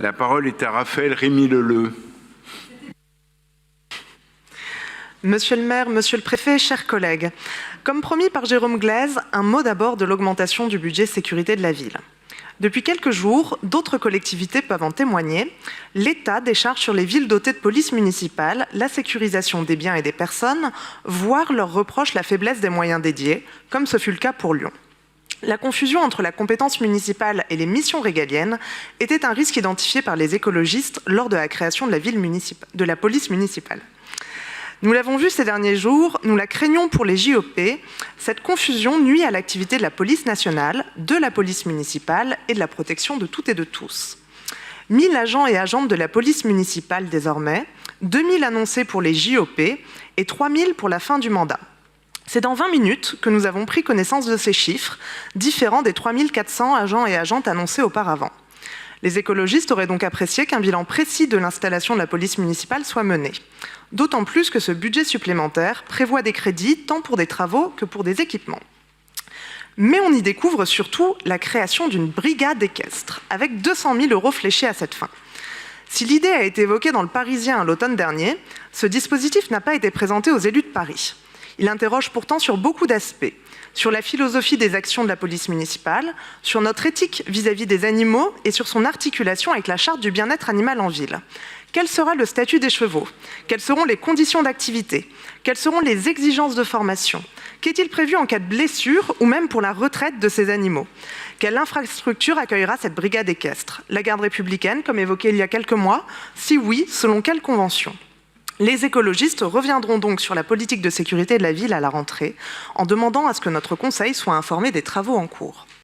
La parole est à Raphaël Rémy-Leleu. Monsieur le maire, monsieur le préfet, chers collègues, comme promis par Jérôme Glaise, un mot d'abord de l'augmentation du budget sécurité de la ville. Depuis quelques jours, d'autres collectivités peuvent en témoigner. L'État décharge sur les villes dotées de police municipale la sécurisation des biens et des personnes, voire leur reproche la faiblesse des moyens dédiés, comme ce fut le cas pour Lyon. La confusion entre la compétence municipale et les missions régaliennes était un risque identifié par les écologistes lors de la création de la police municipale. Nous l'avons vu ces derniers jours, nous la craignons pour les JOP. Cette confusion nuit à l'activité de la police nationale, de la police municipale et de la protection de toutes et de tous. 1000 agents et agentes de la police municipale désormais, 2000 annoncés pour les JOP et 3000 pour la fin du mandat. C'est dans 20 minutes que nous avons pris connaissance de ces chiffres, différents des 3400 agents et agentes annoncés auparavant. Les écologistes auraient donc apprécié qu'un bilan précis de l'installation de la police municipale soit mené. D'autant plus que ce budget supplémentaire prévoit des crédits tant pour des travaux que pour des équipements. Mais on y découvre surtout la création d'une brigade équestre, avec 200 000 € fléchés à cette fin. Si l'idée a été évoquée dans le Parisien l'automne dernier, ce dispositif n'a pas été présenté aux élus de Paris. Il interroge pourtant sur beaucoup d'aspects, sur la philosophie des actions de la police municipale, sur notre éthique vis-à-vis des animaux et sur son articulation avec la charte du bien-être animal en ville. Quel sera le statut des chevaux? Quelles seront les conditions d'activité? Quelles seront les exigences de formation? Qu'est-il prévu en cas de blessure ou même pour la retraite de ces animaux? Quelle infrastructure accueillera cette brigade équestre? La garde républicaine, comme évoqué il y a quelques mois? Si oui, selon quelle convention? Les écologistes reviendront donc sur la politique de sécurité de la ville à la rentrée, en demandant à ce que notre conseil soit informé des travaux en cours.